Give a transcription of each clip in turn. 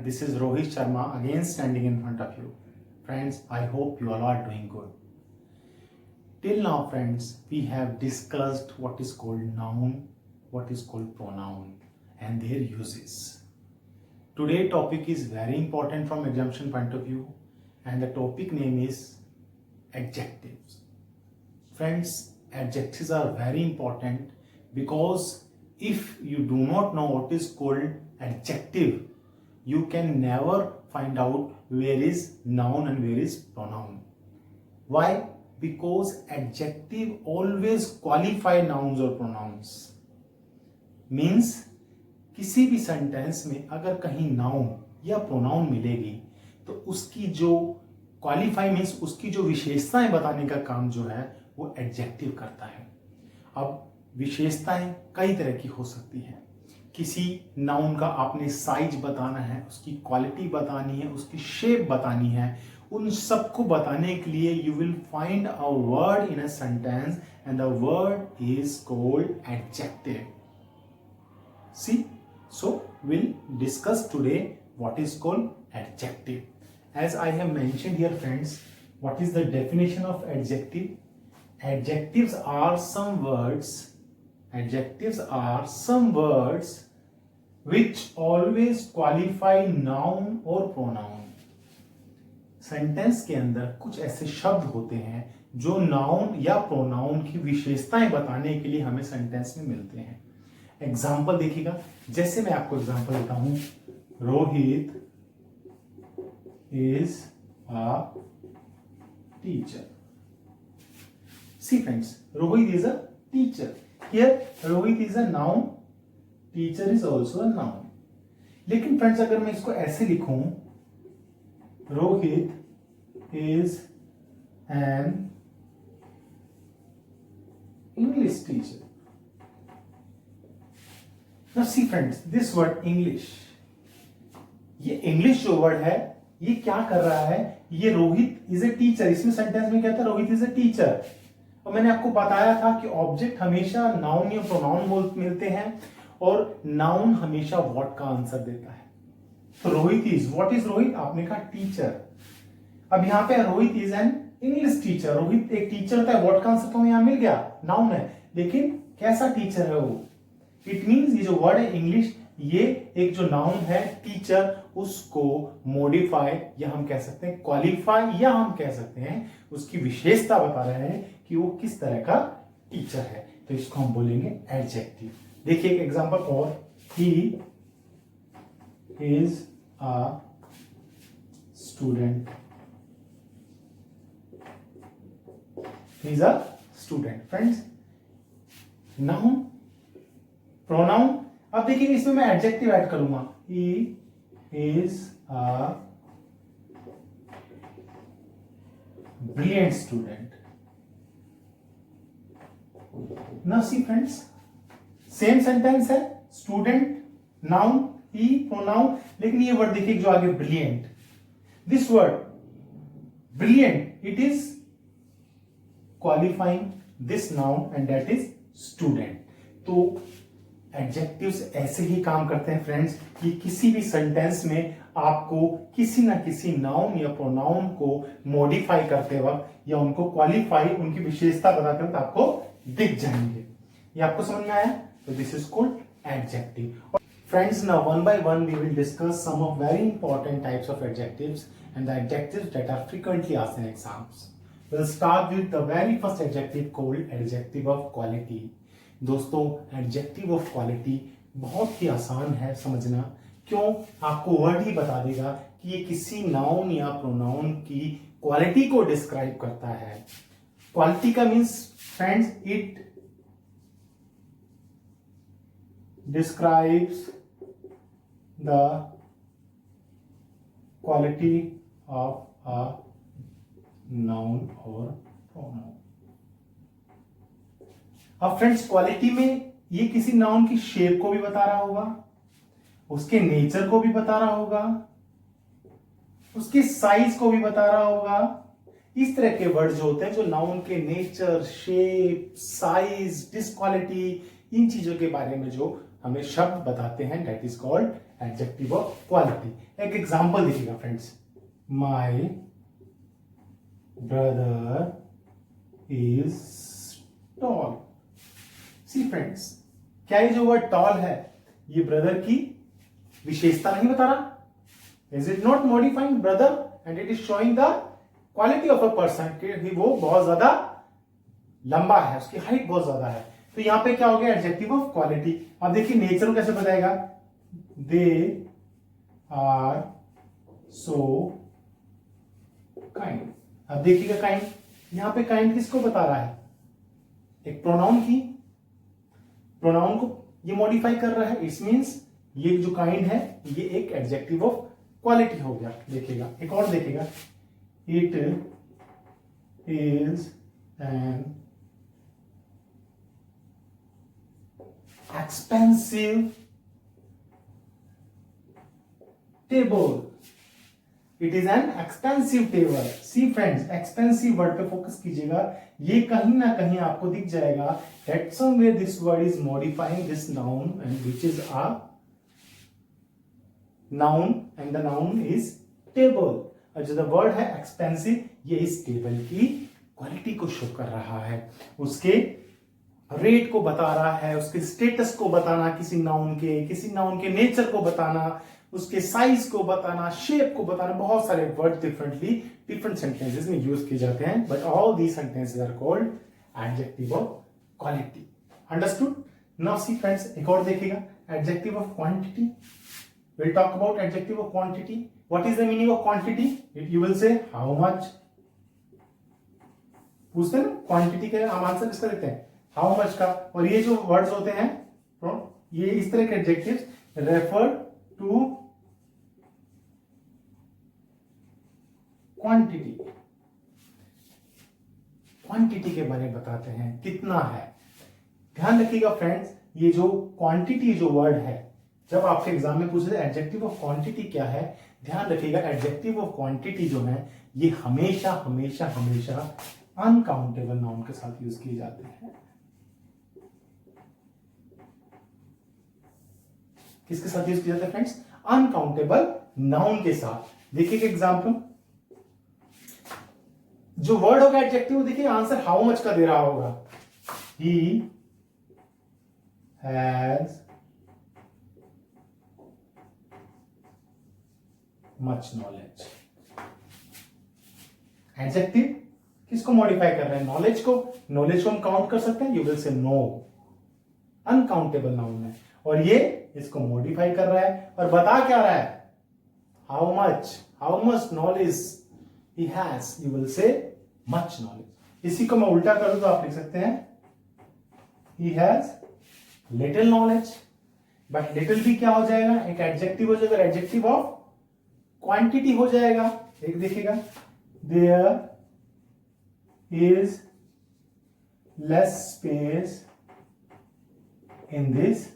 This is Rohit Sharma again standing in front of you. Friends, I hope you all are doing good. Till now, friends, we have discussed what is called noun, what is called pronoun, and their uses. Today topic is very important from examination point of view, and the topic name is adjectives. Friends, adjectives are very important because if you do not know what is called adjective, you can never find out where is noun and where is pronoun. Why? Because adjective always qualify nouns or pronouns. Means किसी भी sentence में अगर कहीं noun या pronoun मिलेगी तो उसकी जो क्वालिफाई मीन्स उसकी जो विशेषताएं बताने का काम जो है वो एडजेक्टिव करता है। अब विशेषताएं कई तरह की हो सकती हैं। किसी नाउन का आपने साइज बताना है, उसकी क्वालिटी बतानी है, उसकी शेप बतानी है, उन सबको बताने के लिए you will find a word in a sentence and the word is called adjective. See, so we'll discuss today what is called adjective. As I have mentioned here, friends, what is the definition of adjective? Adjectives are some words which always qualify noun or pronoun. Sentence के अंदर कुछ ऐसे शब्द होते हैं जो noun या pronoun की विशेषताएं बताने के लिए हमें सेंटेंस में मिलते हैं। एग्जाम्पल देखिएगा, जैसे मैं आपको एग्जाम्पल देता हूं, Rohit is a teacher. See friends, Rohit is a teacher. Here Rohit is a noun, teacher is also a noun. लेकिन फ्रेंड्स अगर मैं इसको ऐसे लिखूं, Rohit is an English teacher. Now see friends, this word English, ये इंग्लिश जो वर्ड है ये क्या कर रहा है, ये रोहित इज ए टीचर, इसमें सेंटेंस में कहता है रोहित इज ए टीचर। और मैंने आपको बताया था कि ऑब्जेक्ट हमेशा नाउन या प्रोनाउन मिलते हैं और नाउन हमेशा व्हाट का आंसर देता है। तो Rohit is, what is Rohit, आपने कहा टीचर। अब यहाँ पे Rohit is an English teacher, Rohit एक टीचर होता है, व्हाट का आंसर तो यहाँ मिल गया, नाउन है, लेकिन कैसा टीचर है वो। इट मीन्स ये जो वर्ड है इंग्लिश, ये एक जो नाउन है टीचर, उसको मॉडिफाई या हम कह सकते हैं क्वालिफाई या हम कह सकते हैं उसकी विशेषता बता रहे हैं कि वो किस तरह का टीचर है। तो इसको हम बोलेंगे एडजेक्टिव। देखिए एक एग्जांपल और, he is a student. He is a student. Friends, noun, pronoun. अब देखिए इसमें मैं एडजेक्टिव ऐड करूंगा, he is a brilliant student. Now see friends, same sentence है, स्टूडेंट नाउन, ही प्रोनाउन, लेकिन ये वर्ड देखिए जो आगे brilliant, this word brilliant, it is qualifying this noun and that is student. तो एडजेक्टिव्स ऐसे ही काम करते हैं फ्रेंड्स कि किसी भी सेंटेंस में आपको किसी ना किसी नाउन या प्रोनाउन को मॉडिफाई करते वक्त या उनको क्वालिफाई, उनकी विशेषता बताते वक्त आपको दिख जाएंगे। ये आपको समझ में आया? तो this is called adjective. Friends, now one by one we will discuss some of very important types of adjectives and the adjectives that are frequently asked in exams. We'll start with the very first adjective called adjective of quality. दोस्तों, adjective of quality बहुत ही आसान है समझना। क्यों? आपको word ही बता देगा कि ये किसी नाउन या प्रोनाउन की क्वालिटी को डिस्क्राइब करता है। क्वालिटी का means friends, it describes the quality of a noun और प्रोनाउन। अब फ्रेंड्स, क्वालिटी में ये किसी नाउन की शेप को भी बता रहा होगा, उसके नेचर को भी बता रहा होगा, उसके साइज को भी बता रहा होगा। इस तरह के वर्ड जो होते हैं जो नाउन के नेचर, शेप, साइज, डिस्क्वालिटी, इन चीजों के बारे में जो हमें शब्द बताते हैं, that is called adjective of quality. एक एग्जांपल देखिएगा friends, my brother is tall. See friends, क्या ये जो वर्ड टॉल है ये ब्रदर की विशेषता नहीं बता रहा? Is it not modifying brother and it is showing the quality of a person कि वो बहुत ज्यादा लंबा है, उसकी हाइट बहुत ज्यादा है। तो यहां पे क्या हो गया? Adjective of quality. अब देखिए नेचर को कैसे बताएगा? They are so kind. अब देखिएगा काइंड, यहां पे काइंड किसको बता रहा है? एक प्रोनाउन की, प्रोनाउन को ये मॉडिफाई कर रहा है। इट मींस ये जो काइंड है ये एक एडजेक्टिव ऑफ क्वालिटी हो गया। देखिएगा एक और देखिएगा, it is an expensive table. It is an expensive table. See friends, expensive word पे फोकस कीजिएगा, ये कहीं ना कहीं आपको दिख जाएगा that somewhere this word is modifying this noun and which is a noun and the noun is table। और जो वर्ड है एक्सपेंसिव, ये इस टेबल की क्वालिटी को शो कर रहा है, उसके रेट को बता रहा है, उसके स्टेटस को बताना, किसी नाउन के नेचर को बताना, उसके साइज को बताना, शेप को बताना। बहुत सारे वर्ड डिफरेंटली डिफरेंट सेंटेंसेस में यूज किए जाते हैं, but all these sentences are called adjective of quality. Understood? Now see friends, एक और देखिएगा, adjective of quantity. We'll talk about adjective of quantity. What is the meaning of quantity? You will say how much. पूछते हैं ना quantity के, हम answer किसका देते हैं? हाउ मच का। और ये जो वर्ड्स होते हैं, ये इस तरह के adjectives refer to quantity. Quantity के बारे में बताते हैं, कितना है। ध्यान रखिएगा फ्रेंड्स, ये जो क्वांटिटी जो वर्ड है, जब आपके एग्जाम में पूछे एडजेक्टिव ऑफ क्वांटिटी क्या है, ध्यान रखिएगा एडजेक्टिव ऑफ क्वांटिटी जो है ये हमेशा हमेशा हमेशा अनकाउंटेबल नाउन के साथ यूज किए जाते हैं। किसके साथ यूज किया जाता है फ्रेंड्स? अनकाउंटेबल नाउन के साथ। देखिए एग्जाम्पल, जो वर्ड होगा एडजेक्टिव, देखिए आंसर हाउ मच का दे रहा होगा। He has much knowledge. Adjective किसको मॉडिफाई कर रहे हैं? नॉलेज को। नॉलेज को हम काउंट कर सकते हैं? You will say no, uncountable noun है, और ये इसको मॉडिफाई कर रहा है और बता क्या रहा है? How much knowledge he has. You will से मच नॉलेज। इसी को मैं उल्टा करूं तो आप लिख सकते हैं he has little knowledge. But little भी क्या हो जाएगा? एक एडजेक्टिव हो जाएगा, एडजेक्टिव ऑफ क्वांटिटी हो जाएगा। एक देखिएगा, there is less space in this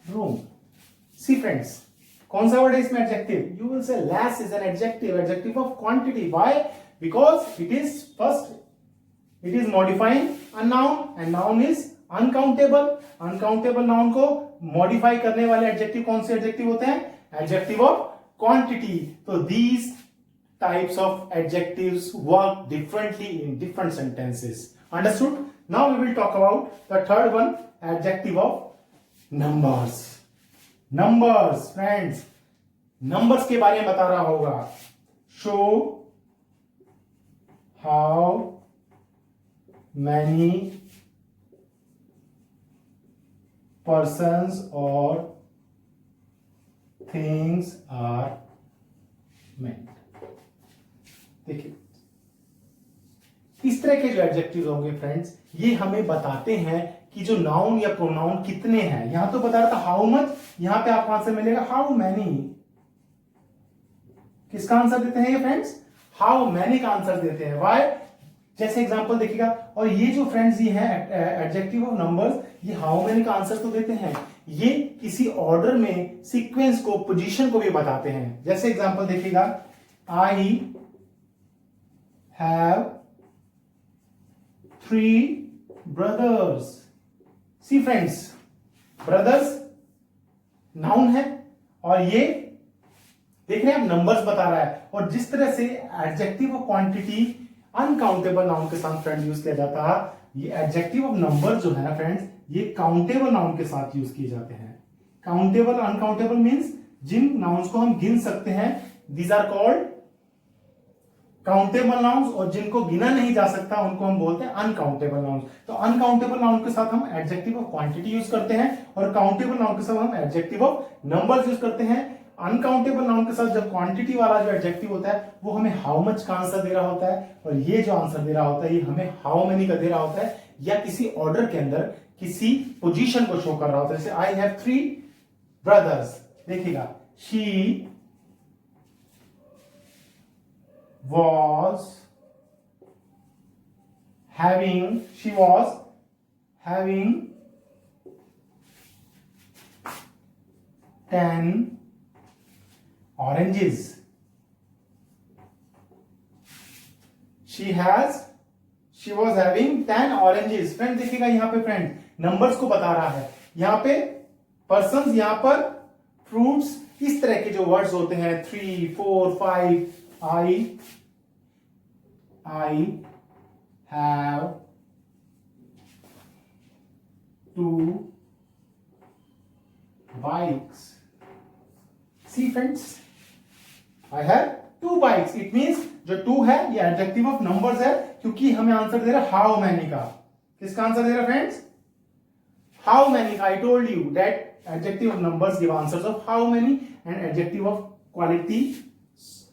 room. See friends, कौन सा वर्ड है इसमें adjective? You will say less is an adjective, adjective of quantity. Why? Because it is first, it is modifying a noun and noun is uncountable. Uncountable noun को modify करने वाले adjective कौन से adjective होते हैं? Adjective of quantity. So these types of adjectives work differently in different sentences. Understood? Now we will talk about the third one, adjective of numbers. Numbers, friends. Numbers के बारे में बता रहा होगा. Show how many persons or things are meant. देखिए, इस तरह के जो एडजेक्टिव होंगे फ्रेंड्स, ये हमें बताते हैं कि जो नाउन या प्रोनाउन कितने हैं। यहां तो बता रहा था हाउ मच, यहां पे आपको आंसर मिलेगा हाउ मैनी। किसका आंसर देते हैं ये फ्रेंड्स? हाउ मैनी का आंसर देते हैं। व्हाई? जैसे एग्जांपल देखिएगा, और ये जो फ्रेंड्स ये है एडजेक्टिव ऑफ नंबर्स, ये हाउ मैनी का आंसर तो देते हैं, ये किसी ऑर्डर में सीक्वेंस को, पोजीशन को भी बताते हैं। जैसे एग्जांपल देखिएगा, I have 3 brothers। See friends, brothers noun है और ये देख रहे हैं आप नंबर्स बता रहा है। और जिस तरह से adjective of quantity uncountable noun के साथ फ्रेंड यूज किया जाता है, ये एडजेक्टिव ऑफ नंबर जो है ना फ्रेंड्स, ये काउंटेबल नाउन के साथ यूज किए जाते हैं। काउंटेबल अनकाउंटेबल मींस जिन नाउन्स को हम गिन सकते हैं, these are called countable nouns, और जिनको गिना नहीं जा सकता उनको हम बोलते हैं अनकाउंटेबल नाउन्स। तो अनकाउंटेबल नाउन के साथ हम एडजेक्टिव ऑफ क्वांटिटी यूज करते हैं और काउंटेबल नाउन के साथ हम एडजेक्टिव ऑफ नंबर्स यूज करते हैं। अनकाउंटेबल नाउन के साथ जब क्वांटिटी वाला जो एडजेक्टिव होता है वो हमें हाउ मच का आंसर दे रहा होता है, और ये जो आंसर दे रहा होता है ये हमें हाउ मेनी का दे रहा होता है, या किसी ऑर्डर के अंदर किसी पोजीशन को शो कर रहा होता है। जैसे आई हैव 3 ब्रदर्स, देखिएगा she was having 10 oranges. She was having 10 oranges. Friend देखिएगा यहाँ पे फ्रेंड नंबर्स को बता रहा है, यहाँ पे पर्सन्स, यहाँ पर फ्रूट्स, इस तरह के जो वर्ड्स होते हैं 3, 4, 5, I have 2 bikes. See friends, I have 2 bikes. It means जो 2 है ये एडजेक्टिव ऑफ नंबर्स है, क्योंकि हमें आंसर दे रहा है हाउ मैनी का। किसका आंसर दे रहा है फ्रेंड्स? हाउ मैनी का। आई told you that adjective of numbers give answers of how many, and adjective of quality,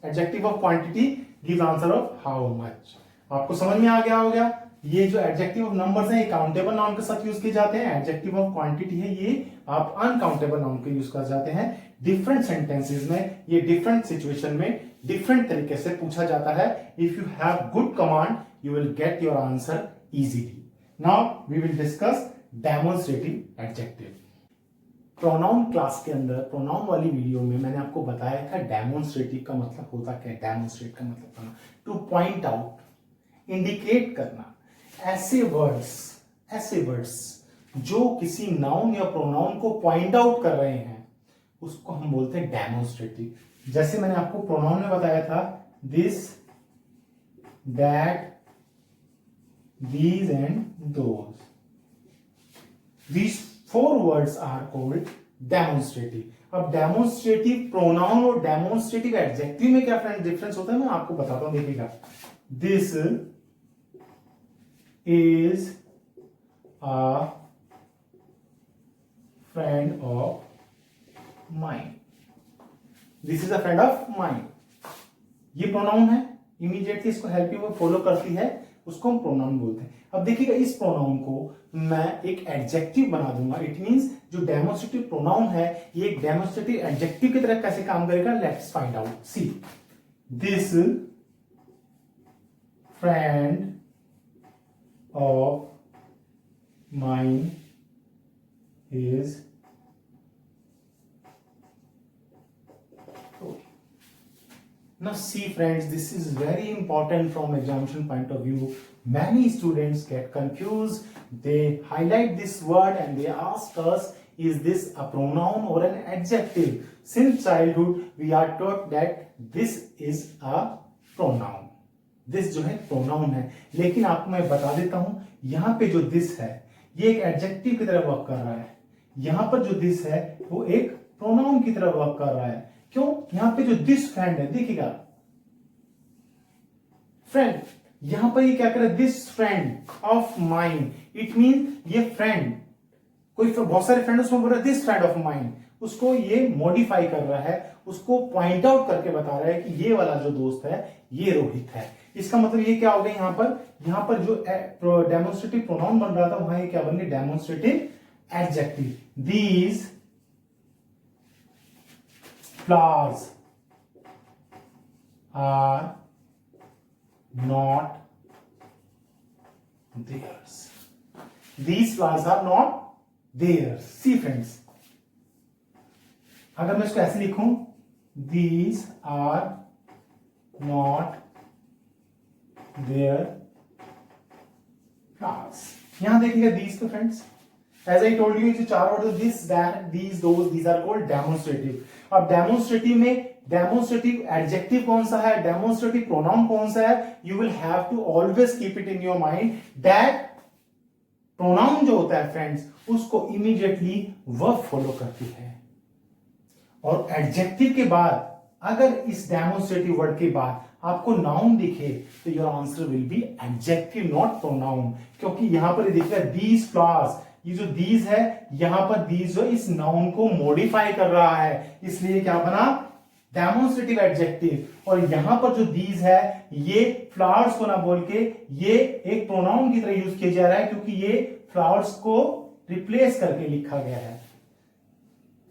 adjective of quantity give answer of how much. आपको समझ में आ गया होगा। ये जो एडजेक्टिव ऑफ नंबर्स हैं ये काउंटेबल नाउन के साथ यूज किए जाते हैं, एडजेक्टिव ऑफ क्वांटिटी है ये आप अनकाउंटेबल नाउन के यूज कर जाते हैं। डिफरेंट सेंटेंसेस में, ये डिफरेंट सिचुएशन में डिफरेंट तरीके से पूछा जाता है। If you have good command you will get your answer easily. Now we will discuss demonstrative adjective. Pronoun class के अंदर, प्रोनाउन वाली वीडियो में मैंने आपको बताया था डेमोन्स्ट्रेटिव का मतलब होता क्या है। डेमोन्स्ट्रेट का मतलब करना, टू पॉइंट आउट, इंडिकेट करना। ऐसे वर्ड्स जो किसी नाउन या प्रोनाउन को पॉइंट आउट कर रहे हैं उसको हम बोलते हैं डेमोन्स्ट्रेटिव। जैसे मैंने आपको प्रोनाउन में बताया था this, that, these and those. These 4 words are called demonstrative. अब डेमोन्स्ट्रेटिव प्रोनाउन और डेमोन्स्ट्रेटिव एडजेक्टिव में क्या फ्रेंड डिफरेंस होता है मैं आपको बताता हूं। देखिएगा, this is a friend of mind, this is a friend of mind. ये प्रोनाउन है, इमीडिएटली इसको हेल्प यू फॉलो करती है, उसको हम प्रोनाउन बोलते हैं। अब देखिएगा इस प्रोनाउन को मैं एक एडजेक्टिव बना दूंगा। इट मींस जो डेमोन्स्ट्रेटिव प्रोनाउन है ये एक डेमोन्स्ट्रेटिव एडजेक्टिव की तरह कैसे काम करेगा, let's find out. See, this friend of mine is now see friends, this is very important from examination point of view. Many students get confused, they highlight this word and they ask us, is this a pronoun or an adjective? Since childhood we are taught that this is a pronoun, this जो है pronoun है। लेकिन आपको मैं बता देता हूं यहां पे जो this है ये एक adjective की तरह वर्क कर रहा है, यहां पर जो this है वो एक pronoun की तरह वर्क कर रहा है। क्यों? यहां पे जो दिस फ्रेंड है, देखिएगा फ्रेंड, यहां पर ये क्या कर रहा है, this friend of mind. It mean ये फ्रेंड, कोई बहुत सारे फ्रेंड उसमें बोल रहा है दिस फ्रेंड ऑफ माइंड, उसको ये मॉडिफाई कर रहा है, उसको पॉइंट आउट करके बता रहा है कि ये वाला जो दोस्त है ये रोहित है। इसका मतलब ये क्या हो गया, यहां पर जो डेमोन्स्ट्रेटिव प्रोनाउन बन रहा था वहां ये क्या बन गया, demonstrative adjective. These flowers are not theirs. These flowers are not theirs. See friends, अगर मैं इसको ऐसे लिखूं, these are not their flowers, यहां देखिएगा these तो friends as I told you, जो चार word this, that, these, those, these are called demonstrative. अब डेमोन्स्ट्रेटिव में डेमोन्स्ट्रेटिव एडजेक्टिव कौन सा है, डेमोन्स्ट्रेटिव प्रोनाउन कौन सा है, you will have to always keep it in your mind that pronoun जो होता है फ्रेंड्स, उसको इमीडिएटली वर्ब फॉलो करती है। और एडजेक्टिव के बाद अगर इस डेमोन्स्ट्रेटिव वर्ड के बाद आपको नाउन दिखे तो your answer will be adjective not pronoun, क्योंकि यहां पर देखिएगा दीज फ्लावर्स, ये जो दीज है यहां पर दीज जो इस नाउन को मॉडिफाई कर रहा है, इसलिए क्या बना डेमोन्स्ट्रेटिव एडजेक्टिव। और यहां पर जो दीज है ये फ्लावर्स को ना बोल के ये एक प्रोनाउन की तरह यूज किया जा रहा है, क्योंकि ये फ्लावर्स को रिप्लेस करके लिखा गया है।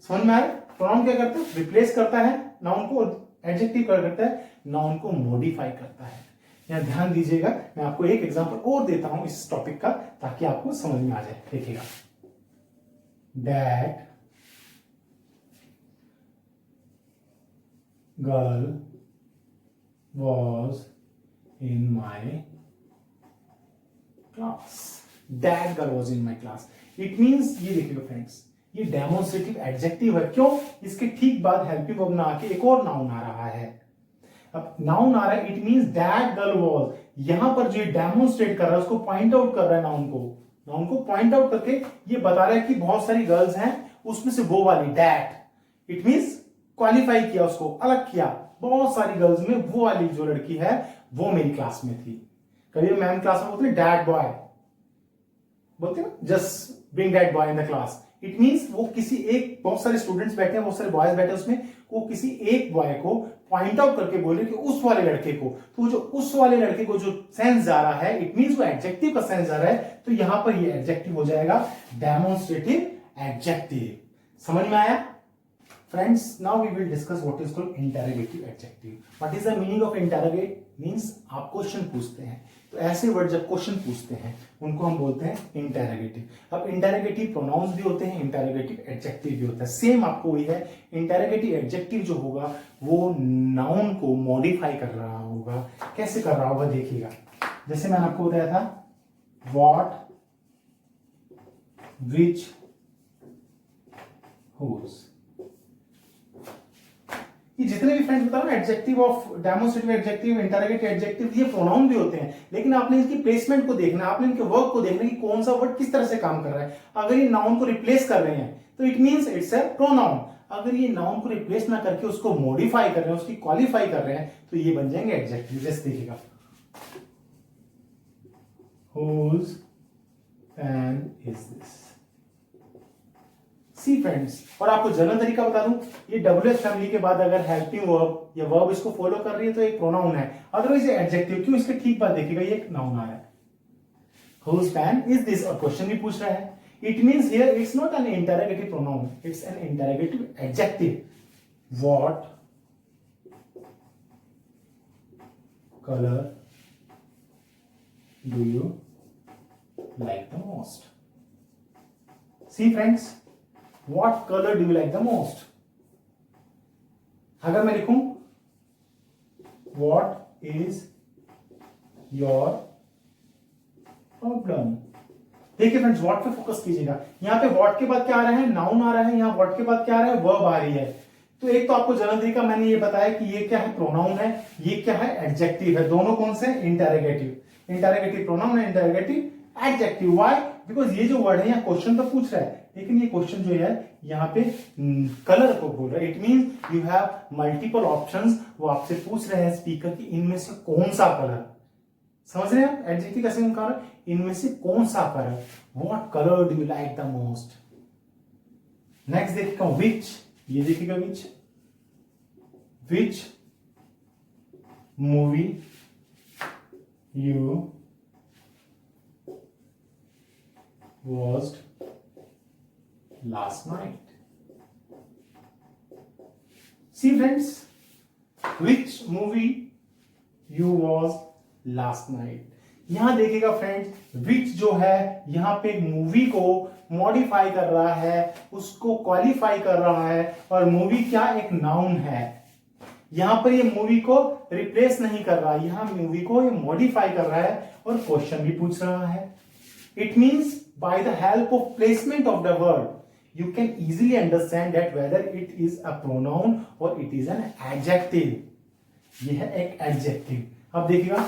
समझ में आया? प्रोनाउन क्या करता है, रिप्लेस करता है नाउन को, एडजेक्टिव क्या करता है, नाउन को मॉडिफाई करता है। यहां ध्यान दीजिएगा, मैं आपको एक एग्जांपल और देता हूं इस टॉपिक का ताकि आपको समझ में आ जाए। देखिएगा, that girl was in my class, that girl was in my class, it means ये देखिएगा फ्रेंड्स, ये डेमोन्स्ट्रेटिव एडजेक्टिव है। क्यों? इसके ठीक बाद हेल्पिंग वर्ब ना आके एक और नाउन आ रहा है। अब नाउन आ रहा है, it means that girl was, यहां पर जो डेमोन्स्ट्रेट कर रहा है उसको पॉइंट आउट कर रहा है, नाउन को पॉइंट आउट करके ये बता रहा है कि बहुत सारी गर्ल्स हैं, उसमें से वो वाली, दैट, इट मींस क्वालिफाई किया, उसको अलग किया, बहुत सारी गर्ल्स में वो वाली जो लड़की है वो मेरी क्लास में थी। कभी मैम क्लास में बोलते हैं डैट बॉय, बोलते हैं just bring that boy in the class, it means वो किसी एक, बहुत सारे स्टूडेंट्स बैठे हैं, बहुत सारे बॉयज बैठे हैं उसमें, वो किसी एक बॉय को पॉइंट आउट करके बोले कि उस वाले लड़के को, तो जो उस वाले लड़के को जो सेंस जा रहा है, इट मींस वो एडजेक्टिव का सेंस जा रहा है, तो यहां पर ये एडजेक्टिव हो जाएगा डेमोन्स्ट्रेटिव एडजेक्टिव। समझ में आया? Friends, now we will discuss what is called interrogative adjective. What is the meaning of interrogate? Means आप क्वेश्चन पूछते हैं, तो ऐसे वर्ड जब क्वेश्चन पूछते हैं उनको हम बोलते हैं इंटेरोगेटिव। अब इंटेरोगेटिव प्रोनाउंस भी होते हैं, इंटेरोगेटिव एडजेक्टिव भी होता है। सेम आपको वही है, इंटेरोगेटिव एडजेक्टिव जो होगा वो नाउन को मॉडिफाई कर रहा होगा। कैसे कर रहा होगा देखिएगा, जैसे मैंने आपको बताया था व्हाट, विच, हुज, ये जितने भी फ्रेंड्स बता रहे हैं adjective of demonstrative adjective, interrogative adjective, ये प्रोनाउन भी होते हैं, लेकिन आपने इसकी प्लेसमेंट को देखना, आपने इनके वर्क को देखना कि कौन सा वर्ड किस तरह से काम कर रहा है। अगर ये नाउन को रिप्लेस कर रहे हैं तो it means it's a pronoun, अगर ये नाउन को रिप्लेस ना करके उसको मॉडिफाई कर रहे हैं, उसकी क्वालिफाई कर रहे हैं, तो ये बन जाएंगे एडजेक्टिव। जैसे देखिएगा, whose pen is this? सी फ्रेंड्स, और आपको जनरल तरीका बता दूं, ये डब्ल्यूएच फैमिली के बाद अगर हेल्पिंग वर्ब या वर्ब इसको फॉलो कर रही है तो एक प्रोनाउन है, अदरवाइज ये एडजेक्टिव। क्यों? इसके ठीक बाद देखिएगा ये एक नाउन आ रहा है, whose pen is this, और क्वेश्चन भी पूछ रहा है। It means here it's not an interrogative pronoun, it's an interrogative adjective. What colour do you like the most? See friends, What color do you like the most? अगर मैं लिखूं What is your problem? देखिए friends, what पे focus कीजिएगा। यहां पे what के बाद क्या आ रहा है, नाउन आ रहा है, यहां व्हाट के बाद क्या आ रहा है, वर्ब आ रही है। तो एक तो आपको जनरल तरीका मैंने ये बताया कि ये क्या है, प्रोनाउन है, ये क्या है, एडजेक्टिव है। दोनों कौन से? इंटरोगेटिव। इंटरोगेटिव प्रोनाउन है, इंटरोगेटिव एडजेक्टिव। व्हाई? बिकॉज ये जो वर्ड है यहाँ क्वेश्चन तो पूछ रहा है, लेकिन ये क्वेश्चन जो है यहाँ पे कलर को बोल रहा है। It means you have multiple options, वो आपसे पूछ रहे हैं स्पीकर कि इनमें से कौन सा कलर, समझ रहे हैं एडजेक्टिव कैसे निकाल, इनमें से कौन सा colour, what colour do you like the most. Next देखिएगा विच, ये देखिएगा which movie you watched last night. See friends, which movie you watched last night? यहां देखिएगा फ्रेंड्स, which जो है यहां पे मूवी को मॉडिफाई कर रहा है, उसको क्वालिफाई कर रहा है, और मूवी क्या, एक नाउन है। यहां पर ये मूवी को रिप्लेस नहीं कर रहा, यहां मूवी को ये मॉडिफाई कर रहा है और क्वेश्चन भी पूछ रहा है। It means by the help of placement of the word you can easily understand that whether it is a pronoun or it is an adjective. ये है एक adjective. अब देखिएगा,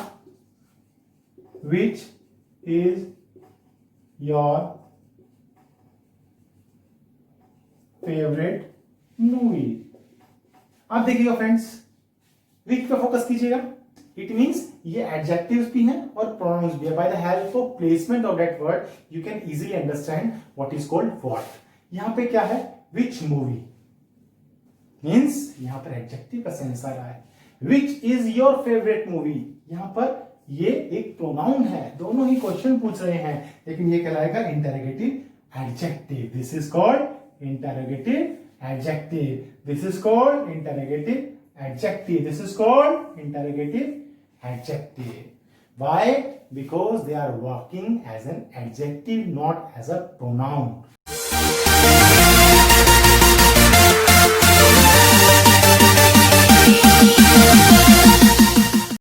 which is your favorite movie. अब देखिएगा friends, which पे focus कीजिएगा. It means ये एडजेक्टिव्स भी हैं और प्रोनाउंस भी है. By the help of placement of that word you can easily understand what is called what. यहां पे क्या है, विच मूवी मीन्स यहां पर एडजेक्टिव का सेंस आ रहा है. Which is your favourite movie, यहां पर ये एक प्रोनाउन है. दोनों ही क्वेश्चन पूछ रहे हैं, लेकिन ये कहलाएगा interrogative adjective. This is called interrogative adjective. This is called interrogative adjective. This is called interrogative adjective. Why? Because they are working as an adjective, not as a pronoun.